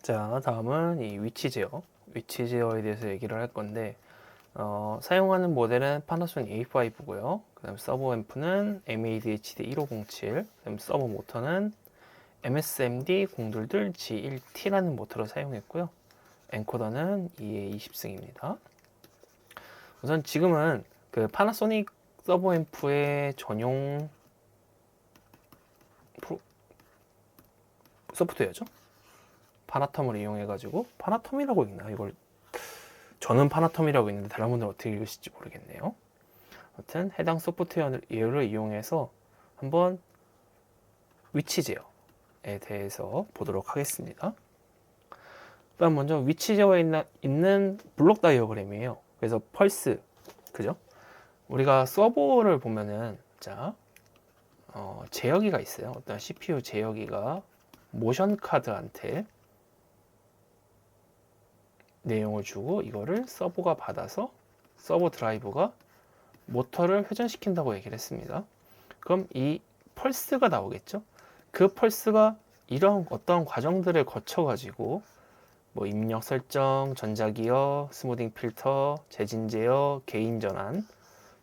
자, 다음은 이 위치 제어, 위치 제어에 대해서 얘기를 할 건데, 사용하는 모델은 파나소닉 A5고요. 그 다음 서버 앰프는 MADHD 1507, 그 다음 서버 모터는 MSMD 022 G1T라는 모터를 사용했고요. 엔코더는 EA20승입니다. 우선 지금은 그 파나소닉 서버 앰프의 전용 소프트웨어죠. 파나텀을 이용해가지고, 파나텀이라고 읽나? 이걸 저는 파나텀이라고 있는데 다른 분들은 어떻게 읽으실지 모르겠네요. 아무튼 해당 소프트웨어를 이용해서 한번 위치 제어에 대해서 보도록 하겠습니다. 일단 먼저 위치 제어에 있는 블록 다이어그램이에요. 그래서 펄스, 그죠? 우리가 서버를 보면은 자 제어기가 있어요. 어떤 CPU 제어기가 모션 카드한테 내용을 주고 이거를 서버가 받아서 서버 드라이버가 모터를 회전시킨다고 얘기를 했습니다. 그럼 이 펄스가 나오겠죠? 그 펄스가 이런 어떤 과정들을 거쳐 가지고 뭐 입력 설정, 전자기어, 스무딩 필터, 재진 제어, 게인 전환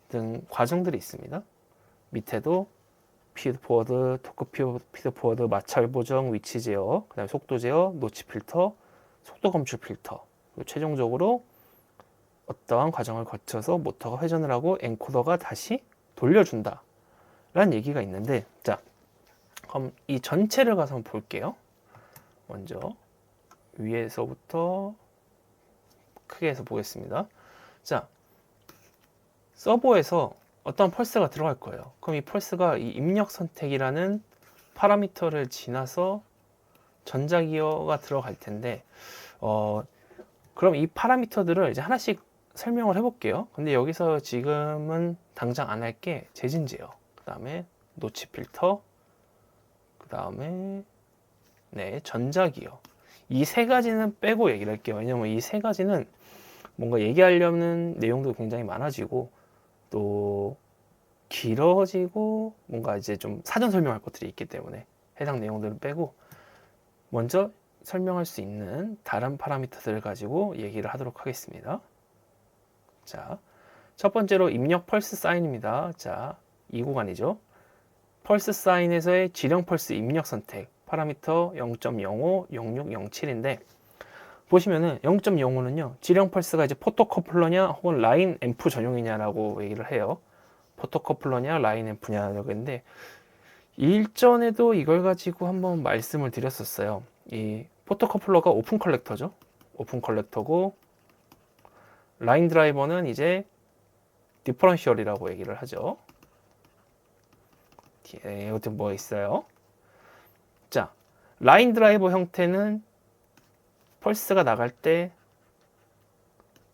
등 과정들이 있습니다. 밑에도 피드포워드, 토크 피드포워드, 마찰 보정, 위치 제어, 그다음에 속도 제어, 노치 필터, 속도 검출 필터, 그리고 최종적으로 어떠한 과정을 거쳐서 모터가 회전을 하고 엔코더가 다시 돌려준다 라는 얘기가 있는데, 자 그럼 이 전체를 가서 한번 볼게요. 먼저 위에서부터 크게 해서 보겠습니다. 자, 서버에서 어떤 펄스가 들어갈 거예요. 그럼 이 펄스가 이 입력 선택이라는 파라미터를 지나서 전자기어가 들어갈 텐데, 그럼 이 파라미터들을 이제 하나씩 설명을 해볼게요. 근데 여기서 지금은 당장 안 할게 재진 제어, 그 다음에 노치 필터, 그 다음에 네, 전자기어. 이 세 가지는 빼고 얘기를 할게요. 왜냐면 이 세 가지는 뭔가 얘기하려는 내용도 굉장히 많아지고 또 길어지고 뭔가 이제 좀 사전 설명할 것들이 있기 때문에 해당 내용들은 빼고 먼저 설명할 수 있는 다른 파라미터들을 가지고 얘기를 하도록 하겠습니다. 자, 첫 번째로 입력 펄스 사인입니다. 자, 이 구간이죠. 펄스 사인에서의 지령 펄스 입력 선택 파라미터 0.05, 0607인데 보시면은 0.05는요 지령 펄스가 이제 포토커플러냐 혹은 라인 앰프 전용이냐라고 얘기를 해요. 포토커플러냐 라인 앰프냐였는데 일전에도 이걸 가지고 한번 말씀을 드렸었어요. 이 포토커플러가 오픈 컬렉터죠. 오픈 컬렉터고 라인 드라이버는 이제 디퍼런셜이라고 얘기를 하죠. 어떻게 뭐 있어요? 자, 라인 드라이버 형태는 펄스가 나갈 때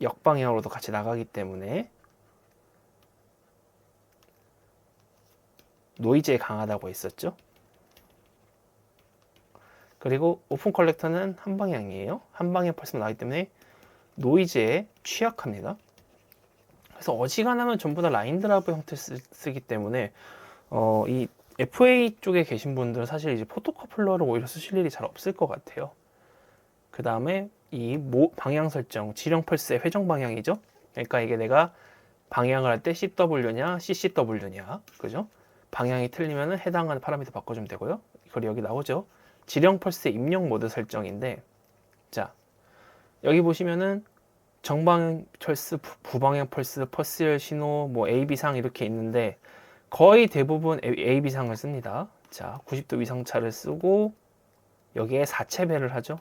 역방향으로도 같이 나가기 때문에 노이즈에 강하다고 했었죠. 그리고 오픈 컬렉터는 한 방향이에요. 한 방향 펄스만 나기 때문에 노이즈에 취약합니다. 그래서 어지간하면 전부 다 라인 드라이버 형태 쓰기 때문에 이 FA 쪽에 계신 분들은 사실 이제 포토커플러를 오히려 쓰실 일이 잘 없을 것 같아요. 그 다음에 이 방향 설정, 지령 펄스의 회전 방향이죠. 그러니까 이게 내가 방향을 할 때 CW냐, CCW냐, 그죠? 방향이 틀리면 해당하는 파라미터 바꿔주면 되고요. 그리고 여기 나오죠. 지령 펄스의 입력 모드 설정인데, 자, 여기 보시면은 정방향 펄스, 부방향 펄스, 퍼스열 신호, 뭐 AB상 이렇게 있는데 거의 대부분 AB상을 씁니다. 자, 90도 위상차를 쓰고 여기에 4채배를 하죠.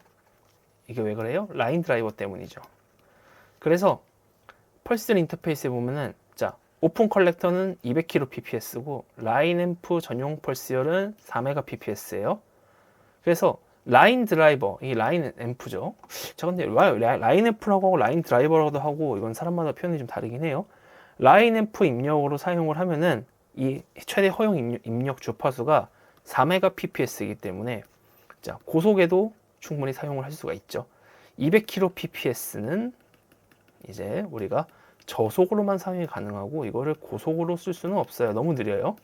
이게 왜 그래요? 라인 드라이버 때문이죠. 그래서 펄스 인터페이스에 보면은 자, 오픈 컬렉터는 200kbps고 라인 앰프 전용 펄스열은 4mbps예요. 그래서 라인 드라이버, 이 라인 앰프죠. 자, 근데 라인 앰프라고 하고 라인 드라이버라고도 하고 이건 사람마다 표현이 좀 다르긴 해요. 라인 앰프 입력으로 사용을 하면은 이 최대 허용 입력 주파수가 4mbps이기 때문에 자, 고속에도 충분히 사용을 할 수가 있죠. 200kbps는 이제 우리가 저속으로만 사용이 가능하고 이거를 고속으로 쓸 수는 없어요. 너무 느려요.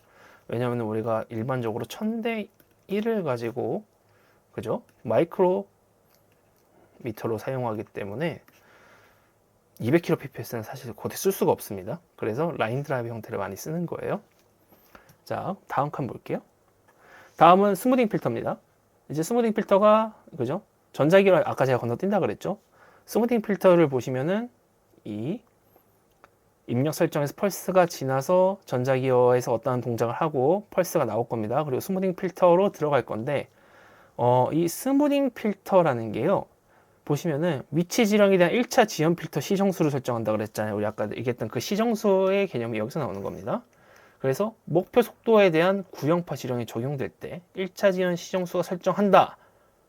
왜냐하면 우리가 일반적으로 1000대 1을 가지고 그죠? 마이크로 미터로 사용하기 때문에 200kbps는 사실 곧에 쓸 수가 없습니다. 그래서 라인 드라이브 형태를 많이 쓰는 거예요. 자, 다음 칸 볼게요. 다음은 스무딩 필터입니다. 이제 스무딩 필터가 그죠? 전자기어 아까 제가 건너뛴다 그랬죠? 스무딩 필터를 보시면은 이 입력 설정에서 펄스가 지나서 전자기어에서 어떠한 동작을 하고 펄스가 나올 겁니다. 그리고 스무딩 필터로 들어갈 건데 이 스무딩 필터라는 게요. 보시면은 위치 지령에 대한 1차 지연 필터 시정수를 설정한다 그랬잖아요. 우리 아까 얘기했던 그 시정수의 개념이 여기서 나오는 겁니다. 그래서 목표 속도에 대한 구형파 지령이 적용될 때 1차 지연 시정수가 설정한다.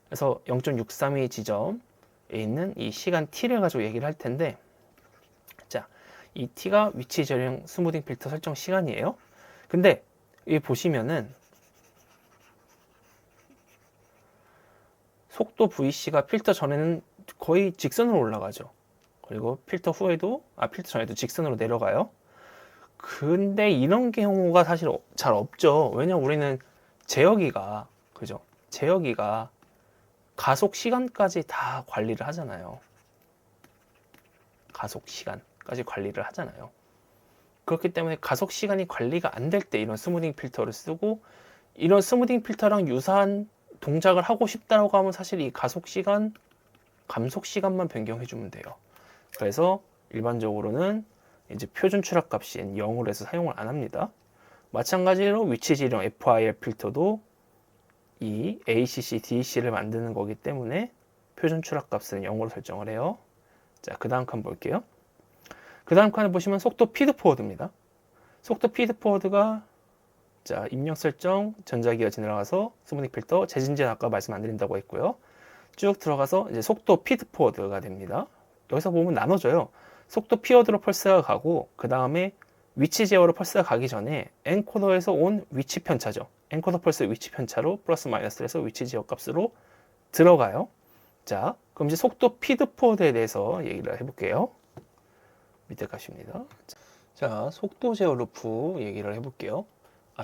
그래서 0.632 지점에 있는 이 시간 t를 가지고 얘기를 할 텐데, 자, 이 t가 위치 지령 스무딩 필터 설정 시간이에요. 근데 여기 보시면은 속도 VC가 필터 전에는 거의 직선으로 올라가죠. 그리고 필터 후에도, 필터 전에도 직선으로 내려가요. 근데 이런 경우가 사실 잘 없죠. 왜냐면 우리는 제어기가, 그죠? 제어기가 가속 시간까지 다 관리를 하잖아요. 가속 시간까지 관리를 하잖아요. 그렇기 때문에 가속 시간이 관리가 안 될 때 이런 스무딩 필터를 쓰고, 이런 스무딩 필터랑 유사한 동작을 하고 싶다고 하면 사실 이 가속 시간, 감속 시간만 변경해주면 돼요. 그래서 일반적으로는 이제 표준 출력 값인 0으로 해서 사용을 안 합니다. 마찬가지로 위치 지령 FIR 필터도 이 ACC, DEC를 만드는 거기 때문에 표준 출력 값은 0으로 설정을 해요. 자, 그 다음 칸 볼게요. 그 다음 칸을 보시면 속도 피드포워드입니다. 속도 피드포워드가 자, 입력 설정, 전자기어 지나가서 스무딩 필터, 재진전 아까 말씀 안 드린다고 했고요. 쭉 들어가서 이제 속도 피드포워드가 됩니다. 여기서 보면 나눠져요. 속도 피워드로 펄스가 가고, 그 다음에 위치 제어로 펄스가 가기 전에 엔코더에서 온 위치 편차죠. 엔코더 펄스 위치 편차로 플러스 마이너스를 해서 위치 제어 값으로 들어가요. 자, 그럼 이제 속도 피드포워드에 대해서 얘기를 해볼게요. 밑에 값입니다. 자, 속도 제어 루프 얘기를 해볼게요.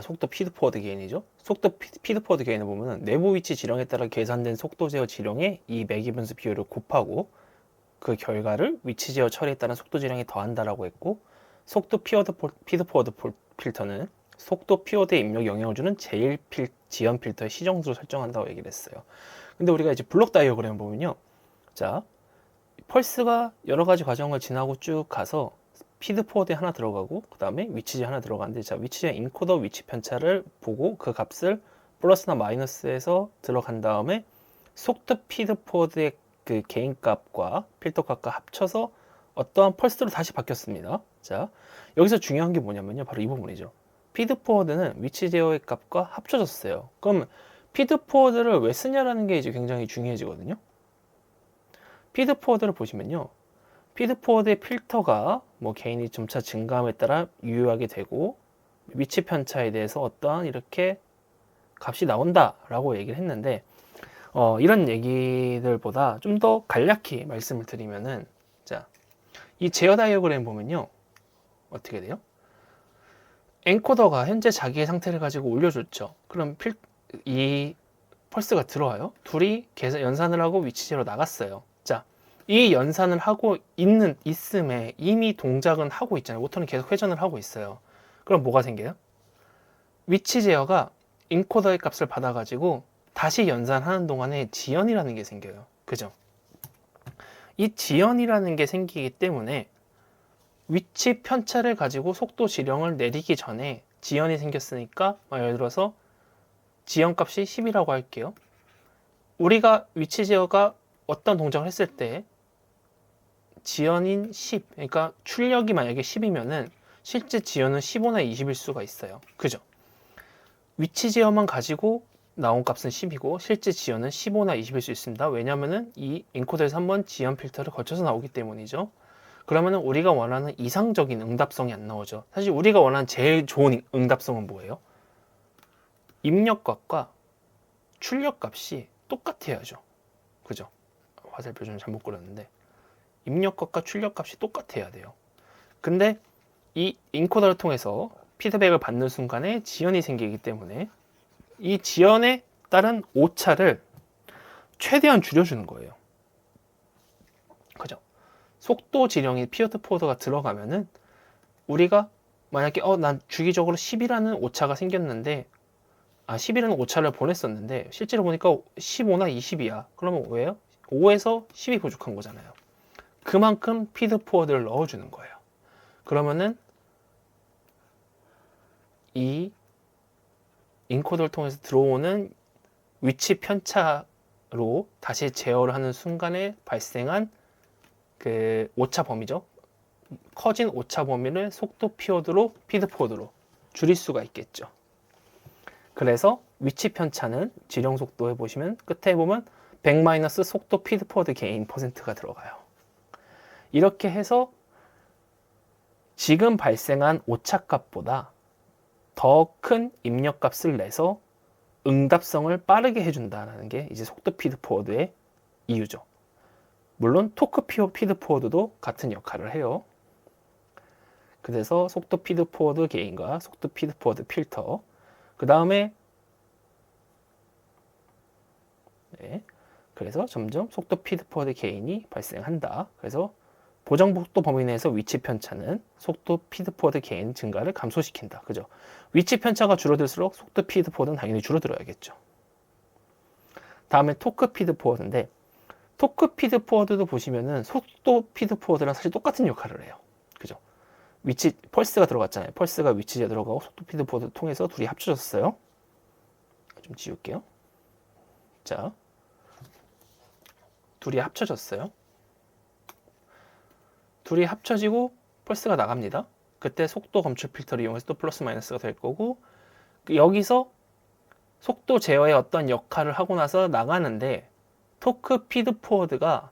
속도 피드포워드 게인이죠. 속도 피드포워드 게인을 보면 내부 위치 지령에 따라 계산된 속도 제어 지령에 이 매기분수 비율을 곱하고 그 결과를 위치 제어 처리에 따른 속도 지령에 더한다라고 했고, 속도 피드포워드 필터는 속도 피워드에 입력 영향을 주는 제일 지연 필터의 시정수를 설정한다고 얘기를 했어요. 근데 우리가 이제 블록 다이어그램을 보면요. 자, 펄스가 여러 가지 과정을 지나고 쭉 가서 피드포워드에 하나 들어가고, 그 다음에 위치제 하나 들어가는데, 자, 위치제 인코더 위치 편차를 보고 그 값을 플러스나 마이너스에서 들어간 다음에 속도 피드포워드의 그 개인 값과 필터 값과 합쳐서 어떠한 펄스로 다시 바뀌었습니다. 자, 여기서 중요한 게 뭐냐면요. 바로 이 부분이죠. 피드포워드는 위치 제어의 값과 합쳐졌어요. 그럼 피드포워드를 왜 쓰냐라는 게 이제 굉장히 중요해지거든요. 피드포워드를 보시면요. 피드포워드의 필터가 뭐 개인이 점차 증가함에 따라 유효하게 되고, 위치 편차에 대해서 어떠한 이렇게 값이 나온다라고 얘기를 했는데, 이런 얘기들보다 좀 더 간략히 말씀을 드리면은, 자, 이 제어 다이어그램 보면요. 어떻게 돼요? 엔코더가 현재 자기의 상태를 가지고 올려줬죠. 그럼 이 펄스가 들어와요. 둘이 연산을 하고 위치제로 나갔어요. 자, 이 연산을 하고 있음에 이미 동작은 하고 있잖아요. 모터는 계속 회전을 하고 있어요. 그럼 뭐가 생겨요? 위치 제어가 인코더의 값을 받아가지고 다시 연산하는 동안에 지연이라는 게 생겨요. 그죠? 이 지연이라는 게 생기기 때문에 위치 편차를 가지고 속도 지령을 내리기 전에 지연이 생겼으니까, 예를 들어서 지연 값이 10이라고 할게요. 우리가 위치 제어가 어떤 동작을 했을 때 지연인 10, 그러니까 출력이 만약에 10이면은 실제 지연은 15나 20일 수가 있어요. 그죠? 위치 제어만 가지고 나온 값은 10이고 실제 지연은 15나 20일 수 있습니다. 왜냐면은 이 인코더에서 한번 지연 필터를 거쳐서 나오기 때문이죠. 그러면은 우리가 원하는 이상적인 응답성이 안 나오죠. 사실 우리가 원하는 제일 좋은 응답성은 뭐예요? 입력값과 출력값이 똑같아야죠. 그죠? 화살표 좀 잘못 그렸는데 입력값과 출력값이 똑같아야 돼요. 근데 이 인코더를 통해서 피드백을 받는 순간에 지연이 생기기 때문에 이 지연에 따른 오차를 최대한 줄여주는 거예요. 속도 지령이 피어드 포워드가 들어가면은 우리가 만약에 난 주기적으로 10이라는 오차가 생겼는데 10이라는 오차를 보냈었는데 실제로 보니까 15나 20이야. 그러면 왜요? 5에서 10이 부족한 거잖아요. 그만큼 피드 포워드를 넣어주는 거예요. 그러면은 이 인코더를 통해서 들어오는 위치 편차로 다시 제어를 하는 순간에 발생한 그 오차 범위죠. 커진 오차 범위를 속도 피어드로 피드 포워드로 줄일 수가 있겠죠. 그래서 위치 편차는 지령 속도에 보시면 끝에 보면 100 속도 피드 포워드 게인 퍼센트가 들어가요. 이렇게 해서 지금 발생한 오차값보다 더 큰 입력값을 내서 응답성을 빠르게 해준다는 게 이제 속도 피드 포워드의 이유죠. 물론 토크 피드 포워드도 같은 역할을 해요. 그래서 속도 피드 포워드 게인과 속도 피드 포워드 필터, 그 다음에 그래서 점점 속도 피드 포워드 게인이 발생한다. 그래서 보정 속도 범위 내에서 위치 편차는 속도 피드 포워드 게인 증가를 감소시킨다. 그죠? 위치 편차가 줄어들수록 속도 피드 포워드는 당연히 줄어들어야겠죠. 다음에 토크 피드 포워드인데, 토크 피드 포워드도 보시면은 속도 피드 포워드랑 사실 똑같은 역할을 해요. 그죠? 위치, 펄스가 들어갔잖아요. 펄스가 위치제 들어가고 속도 피드 포워드 통해서 둘이 합쳐졌어요. 좀 지울게요. 자, 둘이 합쳐졌어요. 둘이 합쳐지고 펄스가 나갑니다. 그때 속도 검출 필터를 이용해서 또 플러스 마이너스가 될 거고, 여기서 속도 제어의 어떤 역할을 하고 나서 나가는데 토크 피드 포워드가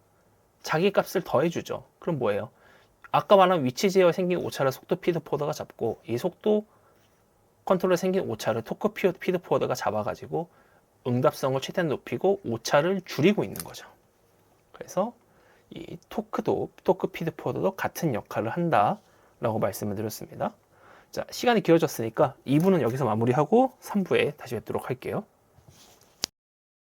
자기 값을 더해주죠. 그럼 뭐예요? 아까 말한 위치 제어에 생긴 오차를 속도 피드 포워드가 잡고, 이 속도 컨트롤에 생긴 오차를 토크 피드 포워드가 잡아가지고 응답성을 최대한 높이고 오차를 줄이고 있는 거죠. 그래서 이 토크 피드 포워드도 같은 역할을 한다라고 말씀을 드렸습니다. 자, 시간이 길어졌으니까 2부는 여기서 마무리하고 3부에 다시 뵙도록 할게요.